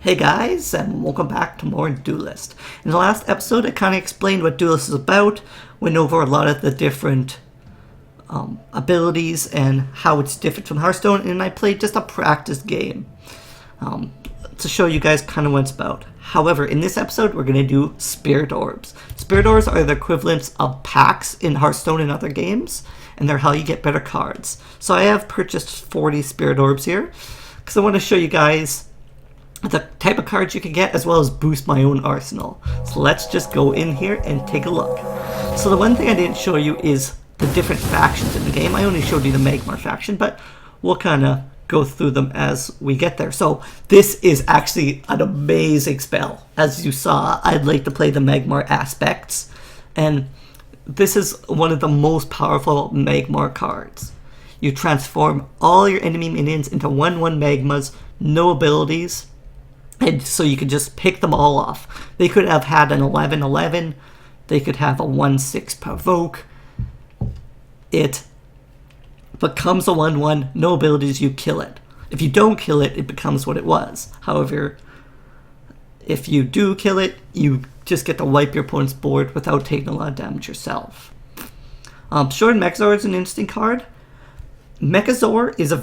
Hey guys, and welcome back to more Duelyst. In the last episode, I kind of explained what Duelyst is about, went over a lot of the different abilities and how it's different from Hearthstone, and I played just a practice game to show you guys kind of what it's about. However, in this episode, we're going to do Spirit Orbs. Spirit Orbs are the equivalents of packs in Hearthstone and other games, and they're how you get better cards. So I have purchased 40 Spirit Orbs here, because I want to show you guys the type of cards you can get, as well as boost my own arsenal. So let's just go in here and take a look. So the one thing I didn't show you is the different factions in the game. I only showed you the Magmar faction, but we'll kind of go through them as we get there. So this is actually an amazing spell. As you saw, I'd like to play the Magmar aspects, and this is one of the most powerful Magmar cards. You transform all your enemy minions into 1/1 Magmas, no abilities, and so you could just pick them all off. They could have had an 11/11, they could have a 1/6 provoke. It becomes a 1/1, no abilities, you kill it. If you don't kill it, it becomes what it was. However, if you do kill it, you just get to wipe your opponent's board without taking a lot of damage yourself. Short Mechazor is an interesting card. Mechazor is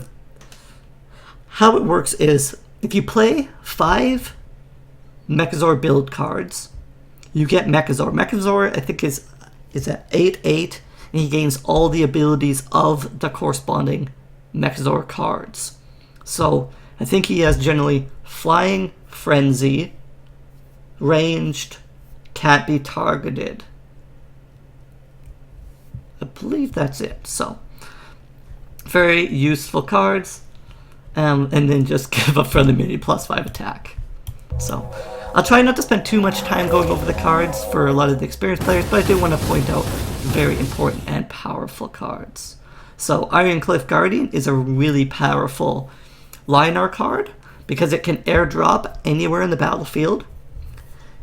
how it works is, if you play 5 Mechazor build cards, you get Mechazor. Mechazor, I think, is at 8/8, and he gains all the abilities of the corresponding Mechazor cards. So I think he has generally Flying, Frenzy, Ranged, Can't Be Targeted. I believe that's it. So very useful cards. And then just give a friendly minion +5 attack. So I'll try not to spend too much time going over the cards for a lot of the experienced players, but I do want to point out very important and powerful cards. So Ironcliff Guardian is a really powerful Lion-R card because it can airdrop anywhere in the battlefield.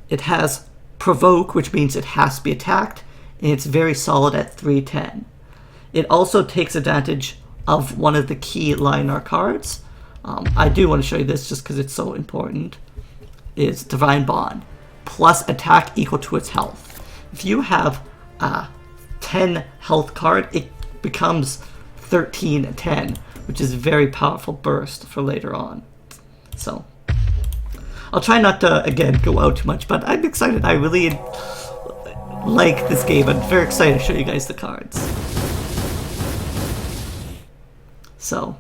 It has Provoke, which means it has to be attacked, and it's very solid at 3/10. It also takes advantage of one of the key Lion-R cards. I do want to show you this just because it's so important. Is Divine Bond plus attack equal to its health. If you have a 10 health card, it becomes 13/10, which is a very powerful burst for later on. So I'll try not to again go out too much, but I'm excited. I really like this game. I'm very excited to show you guys the cards. So,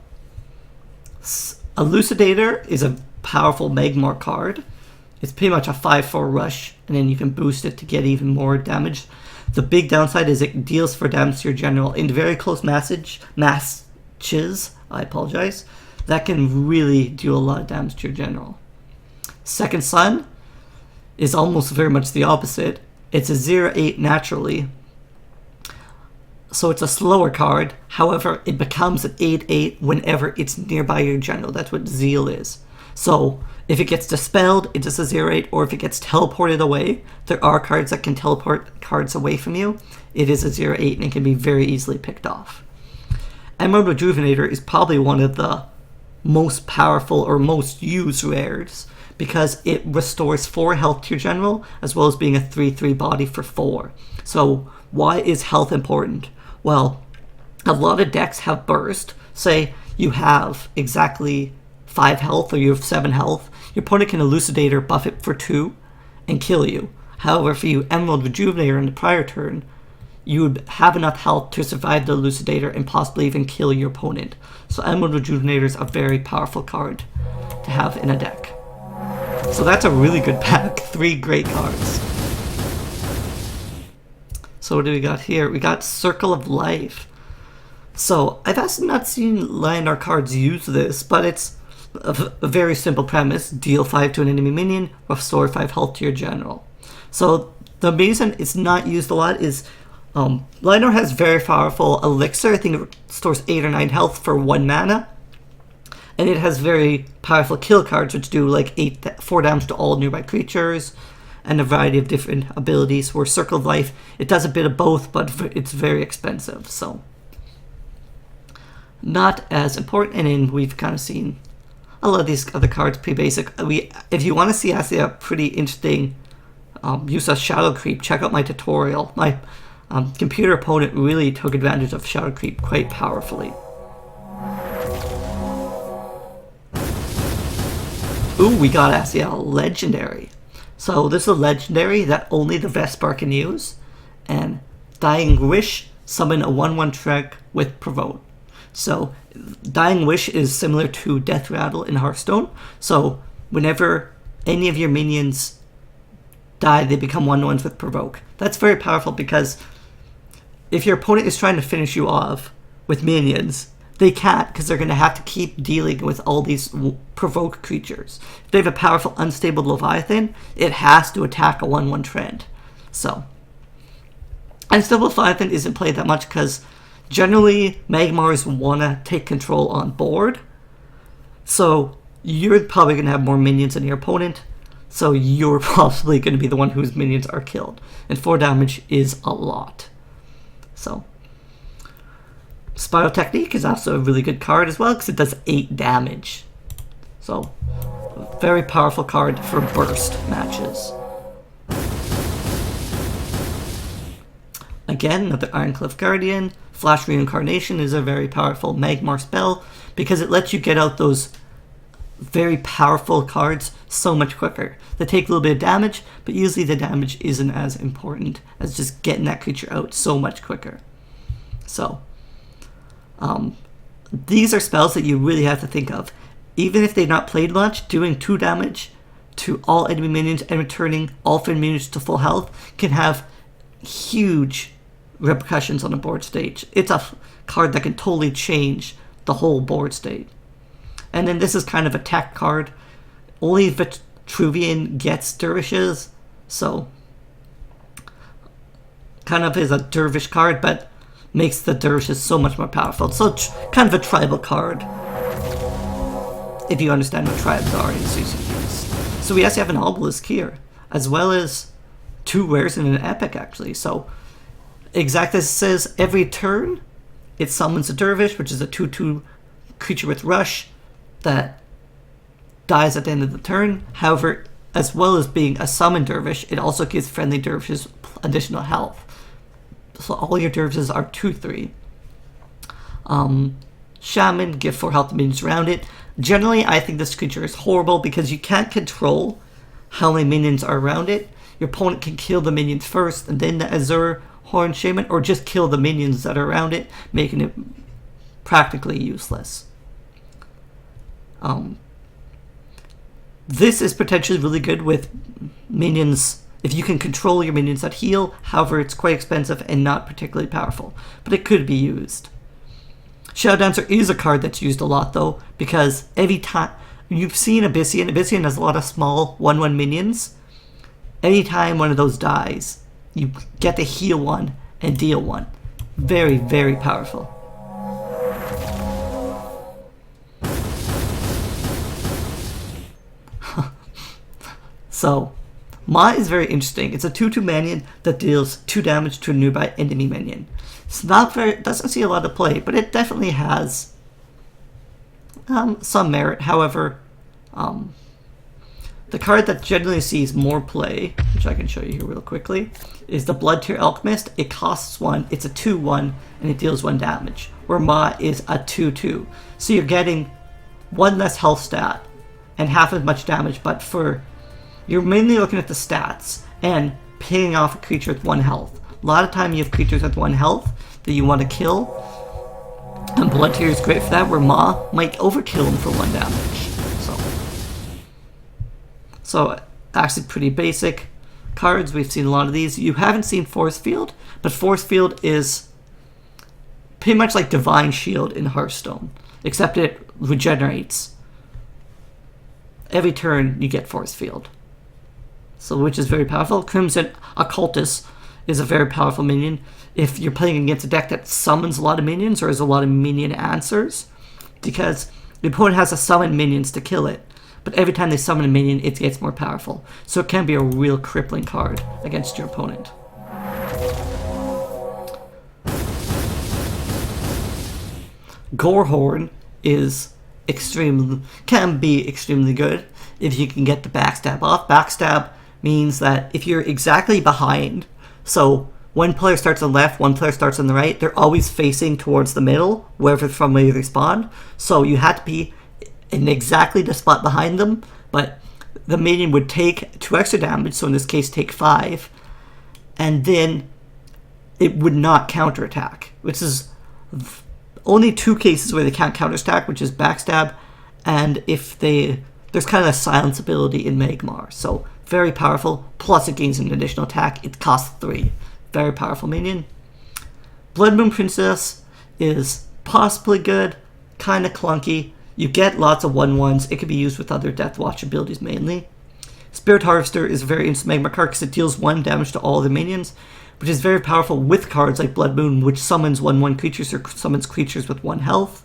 Elucidator is a powerful Magmar card. It's pretty much a 5/4 rush, and then you can boost it to get even more damage. The big downside is it deals for damage to your general. In very close matches, I apologize, that can really do a lot of damage to your general. Second Sun is almost very much the opposite. It's a 0/8 naturally, so it's a slower card. However, it becomes an 8/8 whenever it's nearby your general. That's what Zeal is. So if it gets dispelled, it's just a 0/8, or if it gets teleported away, there are cards that can teleport cards away from you. It is a 0/8 and it can be very easily picked off. Emerald Rejuvenator is probably one of the most powerful or most used rares because it restores 4 health to your general, as well as being a 3/3 body for 4. So why is health important? Well, a lot of decks have burst. Say you have exactly 5 health or you have 7 health. Your opponent can Elucidator, buff it for 2, and kill you. However, if you Emerald Rejuvenator in the prior turn, you would have enough health to survive the Elucidator and possibly even kill your opponent. So Emerald Rejuvenator is a very powerful card to have in a deck. So that's a really good pack. 3 great cards. So what do we got here? We got Circle of Life. So I've actually not seen Lion-R cards use this, but it's a very simple premise. Deal 5 to an enemy minion, restore 5 health to your general. So the reason it's not used a lot is Lion-R has very powerful Elixir. I think it restores 8 or 9 health for 1 mana. And it has very powerful kill cards, which do like 4 damage to all nearby creatures, and a variety of different abilities. Where Circle of Life, it does a bit of both, but it's very expensive, so not as important. And then we've kind of seen a lot of these other cards pretty basic. If you want to see actually a pretty interesting use of shadow creep, check out my tutorial. My computer opponent really took advantage of shadow creep quite powerfully. Ooh, we got actually a legendary. So this is a legendary that only the Vesper can use. And Dying Wish, summon a 1/1 trick with provoke. So Dying Wish is similar to Death Rattle in Hearthstone. So whenever any of your minions die, they become 1/1s with provoke. That's very powerful because if your opponent is trying to finish you off with minions, they can't, because they're going to have to keep dealing with all these provoke creatures. If they have a powerful unstable Leviathan, it has to attack a 1/1 trend. So unstable Leviathan isn't played that much because generally Magmars want to take control on board. So you're probably going to have more minions than your opponent. So you're probably going to be the one whose minions are killed. And 4 damage is a lot. So Spiral Technique is also a really good card as well because it does 8 damage. So very powerful card for burst matches. Again, another Ironcliff Guardian. Flash Reincarnation is a very powerful Magmar spell because it lets you get out those very powerful cards so much quicker. They take a little bit of damage, but usually the damage isn't as important as just getting that creature out so much quicker. So these are spells that you really have to think of. Even if they've not played much, doing 2 damage to all enemy minions and returning all friend minions to full health can have huge repercussions on the board stage. It's a card that can totally change the whole board state. And then this is kind of a tech card. Only Vitruvian gets dervishes, so kind of is a dervish card, but makes the dervishes so much more powerful. So kind of a tribal card, if you understand what tribes are in CCGs. So we actually have an obelisk here, as well as 2 rares and an epic actually. So exactly as it says, every turn it summons a dervish, which is a 2/2 creature with rush that dies at the end of the turn. However, as well as being a summoned dervish, it also gives friendly dervishes additional health. So all your dervishes are 2/3. Shaman, give 4 health to minions around it. Generally, I think this creature is horrible because you can't control how many minions are around it. Your opponent can kill the minions first and then the Azure Horn Shaman, or just kill the minions that are around it, making it practically useless. This is potentially really good with minions if you can control your minions that heal. However, it's quite expensive and not particularly powerful, but it could be used. Shadow Dancer is a card that's used a lot though, because every time you've seen Abyssian has a lot of small 1/1 minions. Anytime one of those dies, you get to heal 1 and deal 1. Very, very powerful. So, Ma is very interesting. It's a 2/2 minion that deals 2 damage to a nearby enemy minion. It's not very, doesn't see a lot of play, but it definitely has some merit. However, the card that generally sees more play, which I can show you here real quickly, is the Blood Tear Alchemist. It costs 1, it's a 2/1, and it deals 1 damage, where Ma is a 2/2. So you're getting 1 less health stat and half as much damage, but you're mainly looking at the stats and picking off a creature with 1 health. A lot of time you have creatures with 1 health that you want to kill, and Blood Tear is great for that, where Ma might overkill them for 1 damage. So actually pretty basic cards. We've seen a lot of these. You haven't seen Force Field, but Force Field is pretty much like Divine Shield in Hearthstone, except it regenerates. Every turn you get Force Field, so which is very powerful. Crimson Occultist is a very powerful minion. If you're playing against a deck that summons a lot of minions or has a lot of minion answers, because the opponent has to summon minions to kill it. But every time they summon a minion, it gets more powerful. So it can be a real crippling card against your opponent. Gorehorn is can be extremely good if you can get the backstab off. Backstab means that if you're exactly behind, so one player starts on the left, one player starts on the right, they're always facing towards the middle, wherever from where they spawn. So you have to be in exactly the spot behind them, but the minion would take 2 extra damage, so in this case take 5, and then it would not counterattack, which is only 2 cases where they can't counterattack, which is backstab, and if there's kind of a silence ability in Magmar, so very powerful, plus it gains an additional attack, it costs 3. Very powerful minion. Blood Moon Princess is possibly good, kind of clunky. You get lots of 1/1s. It can be used with other Death Watch abilities mainly. Spirit Harvester is a very instant Magmar card because it deals 1 damage to all the minions, which is very powerful with cards like Blood Moon, which summons 1/1 creatures or summons creatures with 1 health,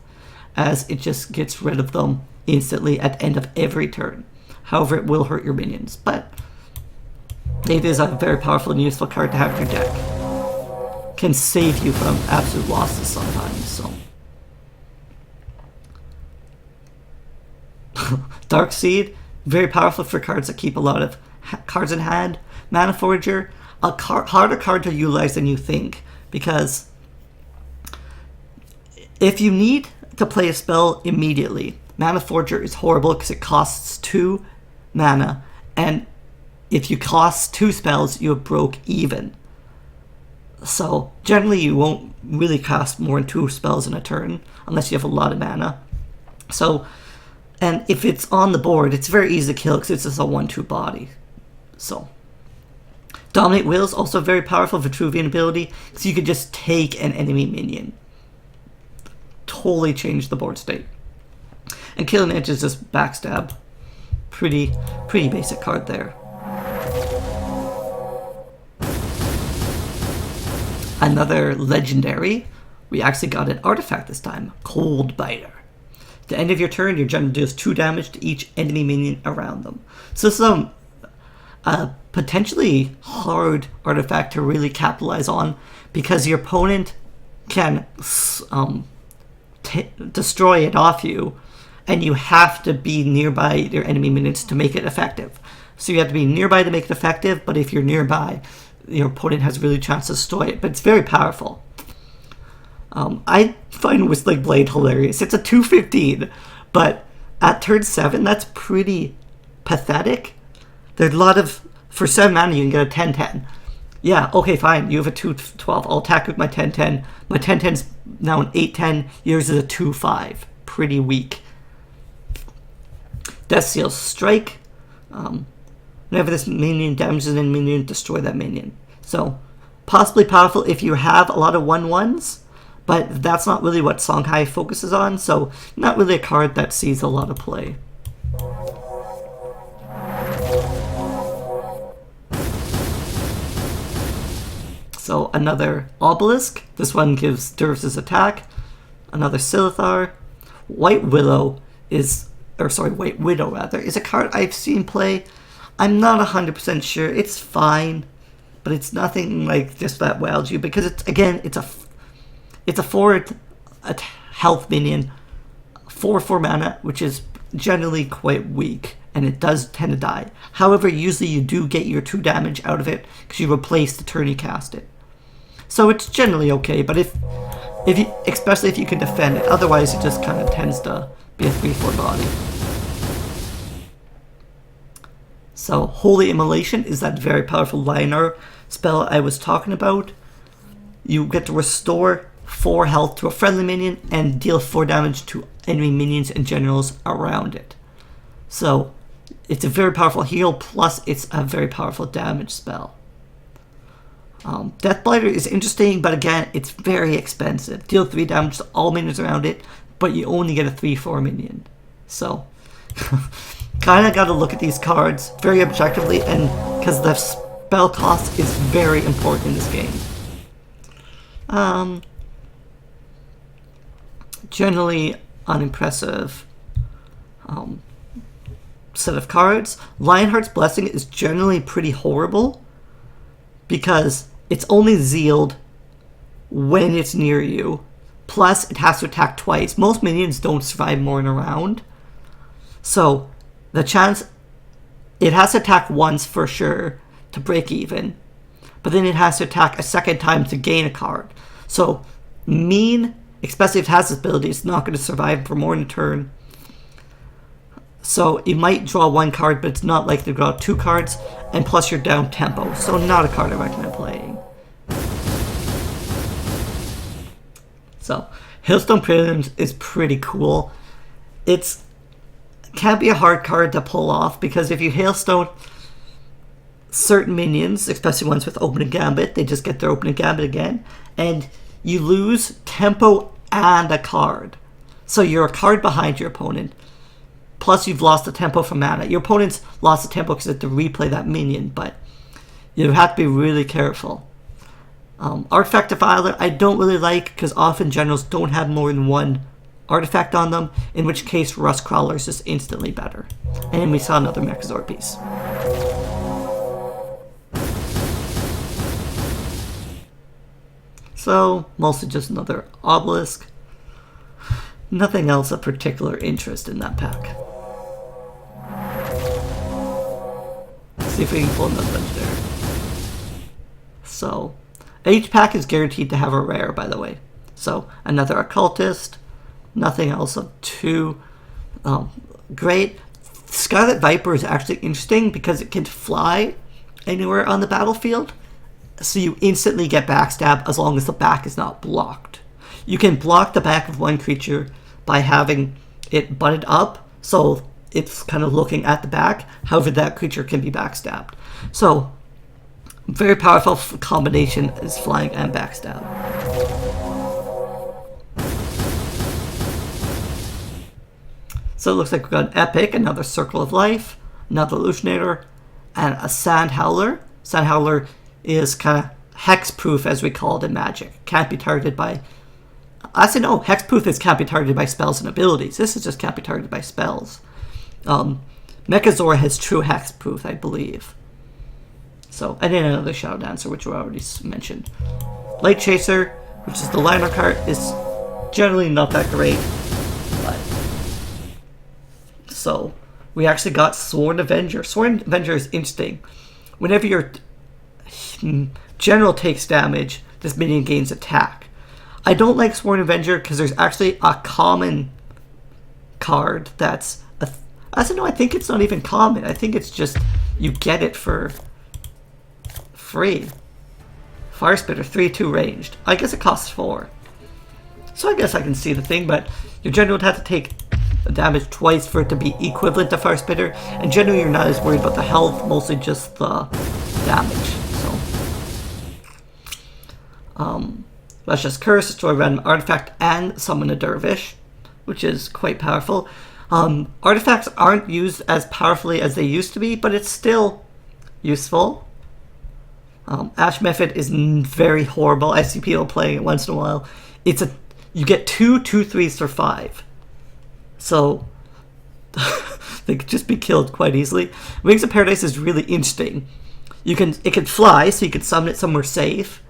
as it just gets rid of them instantly at the end of every turn. However, it will hurt your minions, but it is a very powerful and useful card to have in your deck. Can save you from absolute losses sometimes, so. Dark Seed, very powerful for cards that keep a lot of cards in hand. Mana Forager, a harder card to utilize than you think, because if you need to play a spell immediately, Mana Forager is horrible because it costs 2 mana, and if you cost 2 spells, you broke even. So generally you won't really cast more than 2 spells in a turn unless you have a lot of mana. So, and if it's on the board, it's very easy to kill because it's just a 1/2 body. So Dominate Will is also a very powerful Vitruvian ability because you could just take an enemy minion. Totally change the board state. And Killing Edge is just backstab. Pretty basic card there. Another legendary. We actually got an artifact this time. Cold Biter. At the end of your turn, your general deals 2 damage to each enemy minion around them. So this is a potentially hard artifact to really capitalize on because your opponent can destroy it off you, and you have to be nearby your enemy minions to make it effective. So you have to be nearby to make it effective, but if you're nearby, your opponent has a really chance to destroy it, but it's very powerful. I find Whistling Blade hilarious. It's a 2/15, but at turn 7, that's pretty pathetic. There's a lot of, for 7 mana you can get a 10/10. Yeah, okay, fine, you have a 2/12. I'll attack with my 10/10. My 10/10's now an 8/10. Yours is a 2/5. Pretty weak. Death Seal Strike. Whenever this minion damages an enemy minion, destroy that minion. So, possibly powerful if you have a lot of 1/1s, but that's not really what Songhai focuses on, so not really a card that sees a lot of play. So another Obelisk. This one gives Durvis' attack. Another Silithar. White Widow is a card I've seen play. I'm not 100% sure. It's fine, but it's nothing like just that wows you because it's a 4 health minion, 4/4 mana, which is generally quite weak, and it does tend to die. However, usually you do get your 2 damage out of it because you replace the turn you cast it. So it's generally okay, but especially if you can defend it, otherwise it just kind of tends to be a 3/4 body. So Holy Immolation is that very powerful Lionar spell I was talking about. You get to restore 4 health to a friendly minion and deal 4 damage to enemy minions and generals around it. So it's a very powerful heal, plus it's a very powerful damage spell. Deathblighter is interesting, but again, it's very expensive. Deal 3 damage to all minions around it, but you only get a 3/4 minion. So, kind of got to look at these cards very objectively, and because the spell cost is very important in this game. Generally unimpressive set of cards. Lionheart's Blessing is generally pretty horrible because it's only zealed when it's near you, Plus, it has to attack twice. Most minions don't survive more than a round. So, the chance... It has to attack once for sure to break even. But then it has to attack a second time to gain a card. So, mean, especially if it has this ability, it's not going to survive for more than a turn. So, you might draw one card, but it's not likely to draw two cards. And plus, you're down tempo. So, not a card I recommend playing. So, Hearthstone Prelims is pretty cool. It can be a hard card to pull off, because if you Hailstone certain minions, especially ones with Opening Gambit, they just get their Opening Gambit again, and you lose tempo and a card. So you're a card behind your opponent, plus you've lost the tempo from mana. Your opponent's lost the tempo because they have to replay that minion, but you have to be really careful. Artifact Defiler I don't really like, because often generals don't have more than one artifact on them, in which case Rust Crawler is just instantly better. And we saw another Mechazor piece. So, mostly just another Obelisk. Nothing else of particular interest in that pack. Let's see if we can pull another Legendary. So, each pack is guaranteed to have a rare, by the way. So, another Occultist. Nothing else of too great. Scarlet Viper is actually interesting because it can fly anywhere on the battlefield. So you instantly get backstab as long as the back is not blocked. You can block the back of one creature by having it butted up, so it's kind of looking at the back. However, that creature can be backstabbed. So, very powerful combination is flying and backstab. So it looks like we've got an Epic, another Circle of Life, another Illusionator, and a Sand Howler. Sand Howler is kind of hexproof, as we call it in Magic. Can't be targeted by... Actually, no, hexproof is can't be targeted by spells and abilities. This is just can't be targeted by spells. Mechazor has true hexproof, I believe. So, and then another Shadow Dancer, which we already mentioned. Light Chaser, which is the liner card, is generally not that great. But so, we actually got Sworn Avenger. Sworn Avenger is interesting. Whenever your general takes damage, this minion gains attack. I don't like Sworn Avenger because there's actually a common card that's... I don't know, I think it's not even common. I think it's just you get it for free. Fire Spitter, 3/2 ranged. I guess it costs 4. So I guess I can see the thing, but your general would have to take damage twice for it to be equivalent to Fire Spitter, and generally you're not as worried about the health, mostly just the damage. So, let's just curse, destroy a random artifact, and summon a dervish, which is quite powerful. Artifacts aren't used as powerfully as they used to be, but it's still useful. Ash Method is very horrible. I see people playing it once in a while. You get 2/2/3s for 5. So they could just be killed quite easily. Wings of Paradise is really interesting. It can fly, so you can summon it somewhere safe,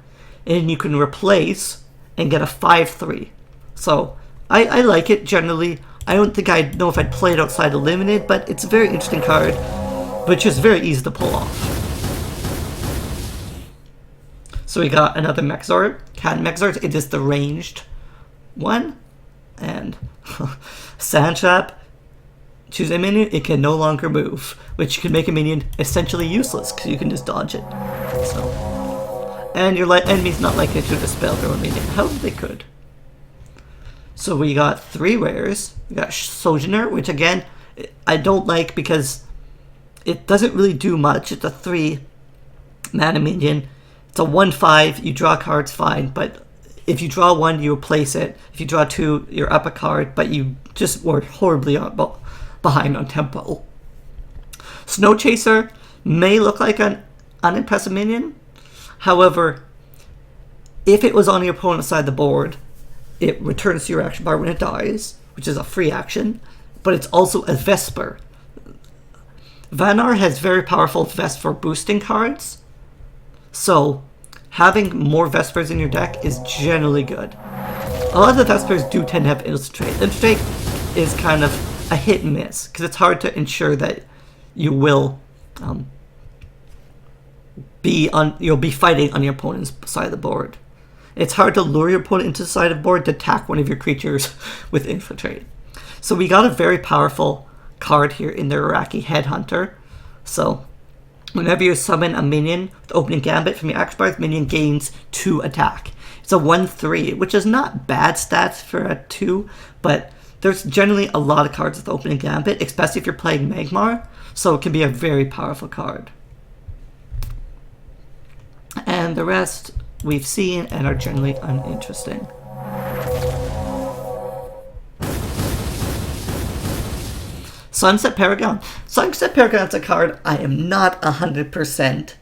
and you can replace and get a 5/3. So I like it generally. I don't think I know if I'd play it outside of Limited, but it's a very interesting card, but just very easy to pull off. So we got another Mechazor, Cat Mechazor. It is the ranged one, and Sand Trap. Choose a minion, it can no longer move, which can make a minion essentially useless because you can just dodge it. So, and your enemy's not likely to dispel their own minion. However, they could. So we got 3 rares. We got Sojourner, which again, I don't like because it doesn't really do much. It's a 3 mana minion. It's a 1/5. You draw cards, fine, but if you draw 1, you replace it. If you draw 2, you're up a card, but you just were horribly behind on tempo. Snow Chaser may look like an unimpressive minion. However, if it was on your opponent's side of the board, it returns to your action bar when it dies, which is a free action, but it's also a Vesper. Vanar has very powerful Vesper boosting cards, so having more Vespers in your deck is generally good. A lot of the best players do tend to have Infiltrate. Infiltrate is kind of a hit and miss, because it's hard to ensure that you will you'll be fighting on your opponent's side of the board. It's hard to lure your opponent into the side of the board to attack one of your creatures with Infiltrate. So we got a very powerful card here in the Iraqi Headhunter. So whenever you summon a minion with Opening Gambit from your action bar, the minion gains 2 attack. It's a 1/3, which is not bad stats for a 2, but there's generally a lot of cards with Opening Gambit, especially if you're playing Magmar, so it can be a very powerful card. And the rest we've seen and are generally uninteresting. Sunset Paragon. Sunset Paragon is a card I am not 100%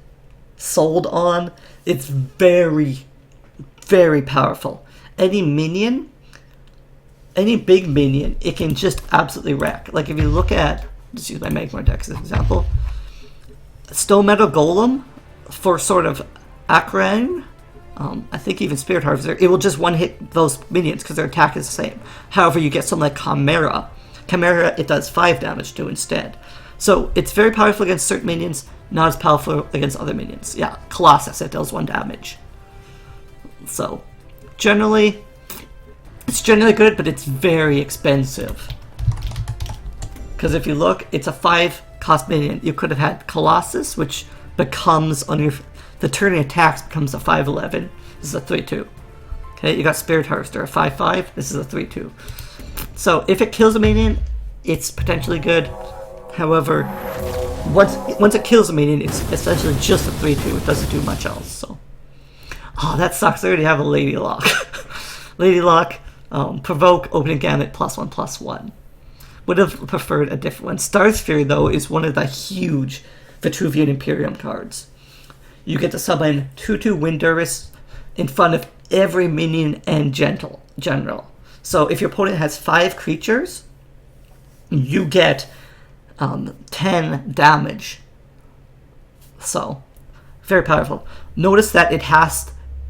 sold on. It's very, very powerful. Any minion, any big minion, it can just absolutely wreck. Like if you look at, let's use my Magmar deck as an example, Stone Metal Golem for sort of Akran, I think even Spirit Harvester, it will just one-hit those minions because their attack is the same. However, you get something like Chimera. Chimera, it does 5 damage to instead. So it's very powerful against certain minions, not as powerful against other minions. Yeah, Colossus, it does 1 damage. So, generally, it's generally good, but it's very expensive. Because if you look, it's a 5-cost minion. You could have had Colossus, which becomes, on your the turn it attacks, becomes a 5/11. This is a 3/2. Okay, you got Spirit Harvester, a 5/5. This is a 3/2. So if it kills a minion, it's potentially good. However, once it kills a minion, it's essentially just a 3/2. It doesn't do much else. So, oh, that sucks. I already have a Lady Lock. Lady Lock, provoke, Opening Gambit, +1/+1. Would have preferred a different one. Starsphere, though, is one of the huge Vitruvian Imperium cards. You get to summon 2/2 Windurus in front of every minion and general. So if your opponent has 5 creatures, you get 10 damage. So, very powerful. Notice that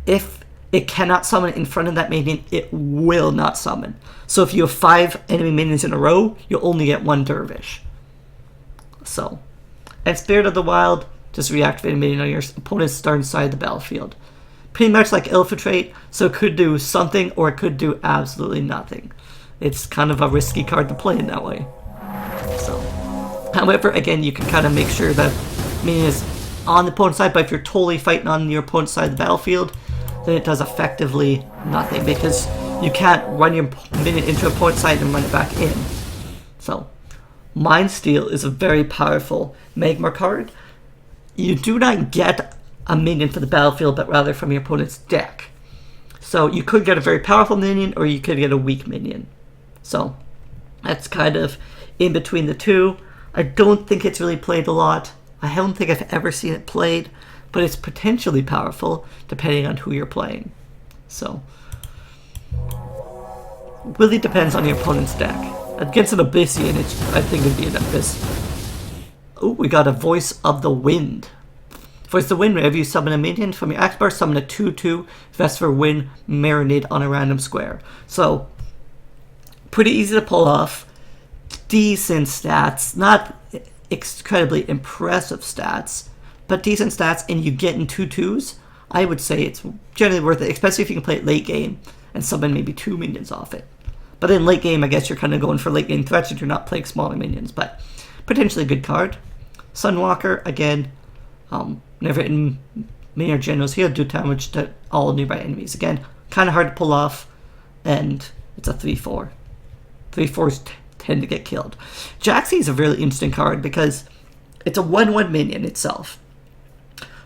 if it cannot summon in front of that minion, it will not summon. So if you have 5 enemy minions in a row, you'll only get 1 Dervish. So, and Spirit of the Wild, just reactivate a minion on your opponent's starting side of the battlefield. Pretty much like Infiltrate, so it could do something or it could do absolutely nothing. It's kind of a risky card to play in that way. So, however, again, you can kind of make sure that minion is on the opponent's side, but if you're totally fighting on your opponent's side of the battlefield, then it does effectively nothing because you can't run your minion into opponent's side and run it back in. So, Mind Steal is a very powerful Magmar card. You do not get a minion for the battlefield, but rather from your opponent's deck. So you could get a very powerful minion, or you could get a weak minion. So that's kind of in between the two. I don't think it's really played a lot. I don't think I've ever seen it played, but it's potentially powerful depending on who you're playing. So really depends on your opponent's deck. Against an Abyssian, I think it'd be an Abyss. Oh, we got a Voice of the Wind. Voice of the Wind, whenever you summon a minion from your action bar, summon a 2/2 Vesper Wind Marinade on a random square. So, pretty easy to pull off. Decent stats. Not incredibly impressive stats, but decent stats, and you get in 2/2s. I would say it's generally worth it, especially if you can play it late game and summon maybe 2 minions off it. But in late game, I guess you're kind of going for late game threats if you're not playing smaller minions, but potentially a good card. Sunwalker, again, whenever in minion generals, he'll do damage to all nearby enemies. Again, kind of hard to pull off, and it's a 3/4. 3/4s tend to get killed. Jaxi is a really interesting card because it's a 1/1 minion itself.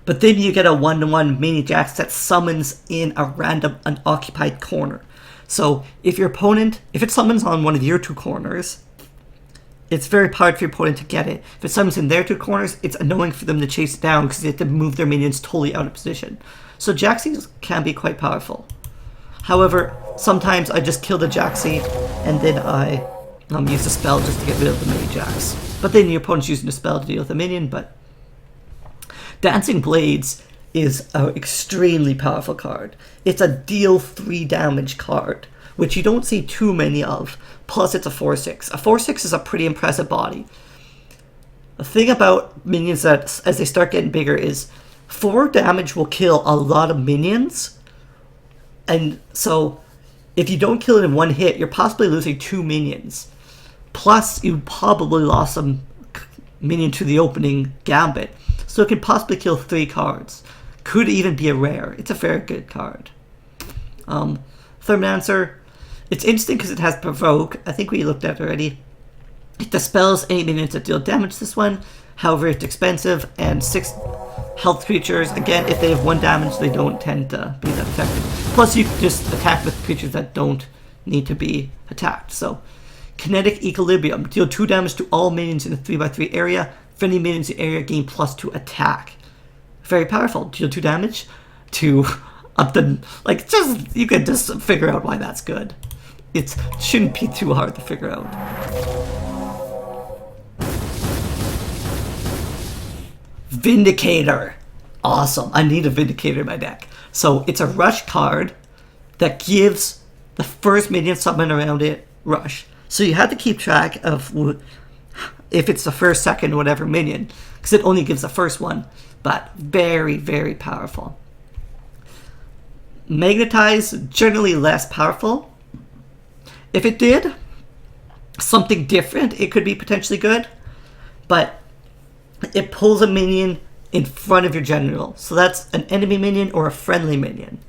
But then you get a 1/1 mini Jax that summons in a random unoccupied corner. So if your opponent, if it summons on one of your 2 corners, it's very hard for your opponent to get it. If it summons in their 2 corners, it's annoying for them to chase it down because they have to move their minions totally out of position. So Jaxi can be quite powerful. However, sometimes I just kill the Jaxi and then I use a spell just to get rid of the mini Jax. But then your opponent's using a spell to deal with the minion, but Dancing Blades is an extremely powerful card. It's a deal 3 damage card which you don't see too many of. Plus, it's a 4/6. A 4/6 is a pretty impressive body. The thing about minions that, as they start getting bigger, is 4 damage will kill a lot of minions. And so, if you don't kill it in one hit, you're possibly losing 2 minions. Plus, you probably lost some minion to the opening gambit. So it can possibly kill 3 cards. Could even be a rare. It's a very good card. Thermancer, it's interesting because it has Provoke. I think we looked at it already. It dispels any minions that deal damage this one. However, it's expensive, and 6 health creatures. Again, if they have 1 damage, they don't tend to be that effective. Plus, you can just attack with creatures that don't need to be attacked. So, Kinetic Equilibrium. Deal 2 damage to all minions in a 3x3 area. Friendly minions in the area gain +2 attack. Very powerful. Deal 2 damage to up the... Like, just... You can just figure out why that's good. It shouldn't be too hard to figure out. Vindicator. Awesome. I need a Vindicator in my deck. So, it's a rush card that gives the first minion summon around it rush. So you have to keep track of if it's the first, second, whatever minion, because it only gives the first one, but very, very powerful. Magnetize, generally less powerful. If it did something different, it could be potentially good, but it pulls a minion in front of your general. So that's an enemy minion or a friendly minion.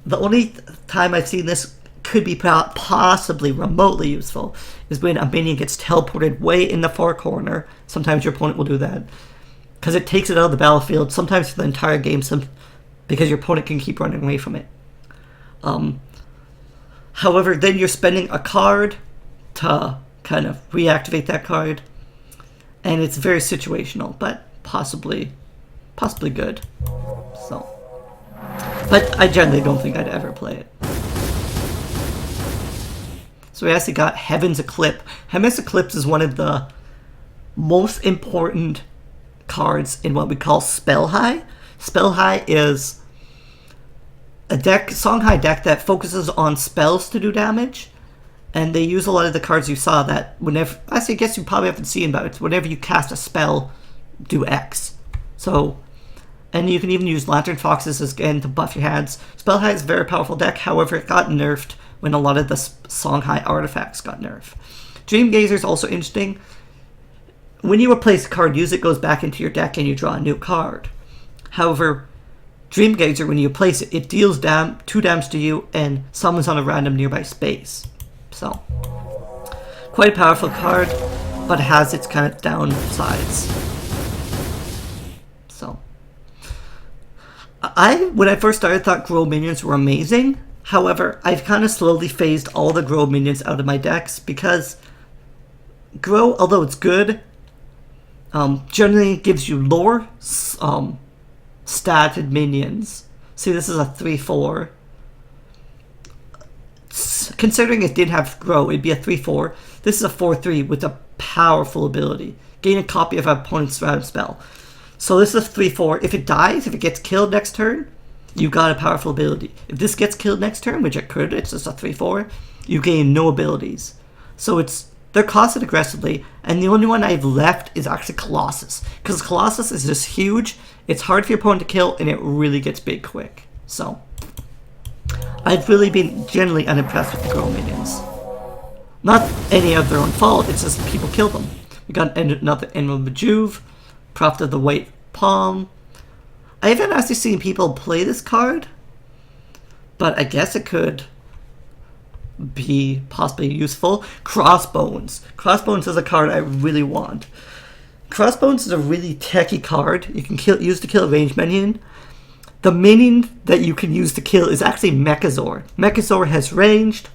The only time I've seen this could be possibly remotely useful is when a minion gets teleported way in the far corner. Sometimes your opponent will do that because it takes it out of the battlefield, sometimes for the entire game, because your opponent can keep running away from it. However, then you're spending a card to kind of reactivate that card, and it's very situational, but possibly good. So, but I generally don't think I'd ever play it. So we actually got Heaven's Eclipse. Heaven's Eclipse is one of the most important cards in what we call Spell High. Spell High is a deck, Songhai deck that focuses on spells to do damage. And they use a lot of the cards you saw that whenever, actually I guess you probably haven't seen about it, whenever you cast a spell, do X. So, and you can even use Lantern Foxes again to buff your hands. Spell High is a very powerful deck, however it got nerfed when a lot of the Songhai artifacts got nerfed. Dream Gazer is also interesting. When you replace a card, usually it goes back into your deck and you draw a new card. However, Dream Gazer, when you place it, it deals 2 damage to you and summons on a random nearby space. So, quite a powerful card, but has its kind of downsides. So, when I first started, thought Grow minions were amazing. However, I've kind of slowly phased all the Grow minions out of my decks because Grow, although it's good, generally gives you lower statted minions. See, this is a 3/4. Considering it did have Grow, it'd be a 3/4. This is a 4/3 with a powerful ability. Gain a copy of an opponent's random spell. So this is a 3/4. If it dies, if it gets killed next turn, you got a powerful ability. If this gets killed next turn, which it could, it's just a 3/4, you gain no abilities. So they're costed aggressively, and the only one I've left is actually Colossus. Because Colossus is just huge, it's hard for your opponent to kill, and it really gets big quick. So, I've really been generally unimpressed with the Grow minions. Not any of their own fault, it's just people kill them. We got another Emerald Majuve, Prophet of the White Palm. I haven't actually seen people play this card, but I guess it could be possibly useful. Crossbones. Crossbones is a card I really want. Crossbones is a really techy card. You can use to kill a ranged minion. The minion that you can use to kill is actually Mechazor. Mechazor has ranged,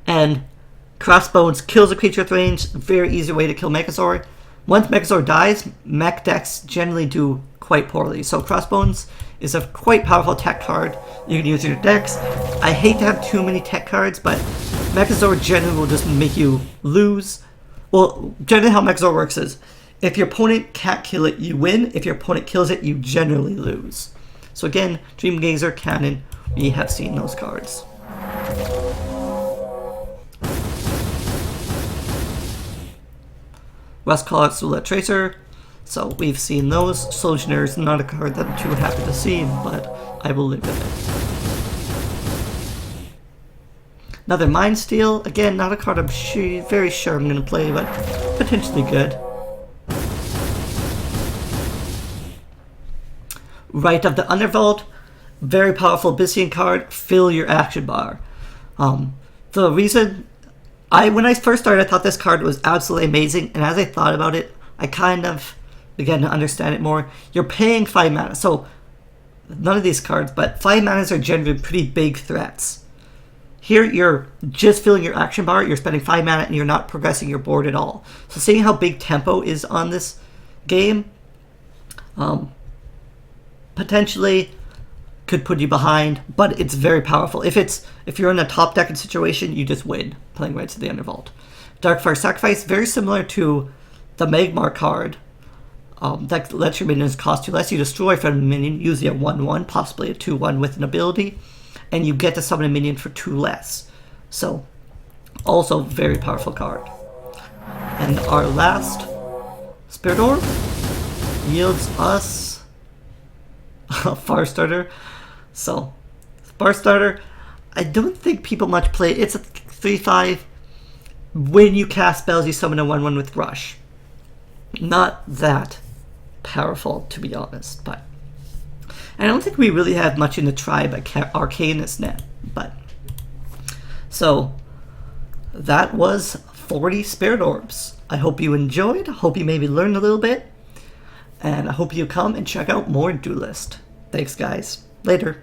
and Crossbones kills a creature with range. Very easy way to kill Mechazor. Once Mechazor dies, mech decks generally do quite poorly. So Crossbones is a quite powerful tech card you can use in your decks. I hate to have too many tech cards, but Mechazor generally will just make you lose. Well, generally how Mechazor works is, if your opponent can't kill it, you win. If your opponent kills it, you generally lose. So again, Dream Gazer, Cannon, we have seen those cards. Rustcaller, Solar Tracer. So we've seen those. Sojourner is not a card that I'm too happy to see, but I will live with it. Another Mind Steal. Again, not a card I'm very sure I'm going to play, but potentially good. Rite of the Undervault. Very powerful Abyssian card. Fill your action bar. The reason when I first started, I thought this card was absolutely amazing, and as I thought about it, I kind of began to understand it more. You're paying 5 mana, so none of these cards, but 5 manas are generally pretty big threats. Here, you're just filling your action bar, you're spending 5 mana, and you're not progressing your board at all. So seeing how big tempo is on this game, potentially could put you behind, but it's very powerful. If you're in a top decking situation, you just win playing Rites of the Undervault. Darkfire Sacrifice, very similar to the Magmar card. That lets your minions cost 2 less. You destroy from a minion, usually a 1/1, possibly a 2/1 with an ability, and you get to summon a minion for 2 less. So, also very powerful card. And our last Spirit Orb yields us a Farstarter. So, Farstarter, I don't think people much play it. It's a 3/5. When you cast spells, you summon a 1/1 with Rush. Not that powerful, to be honest, but I don't think we really have much in the Tribe Arcanist net. But so that was 40 Spirit Orbs. I hope you enjoyed. I hope you maybe learned a little bit, and I hope you come and check out more Duelyst. Thanks, guys. Later.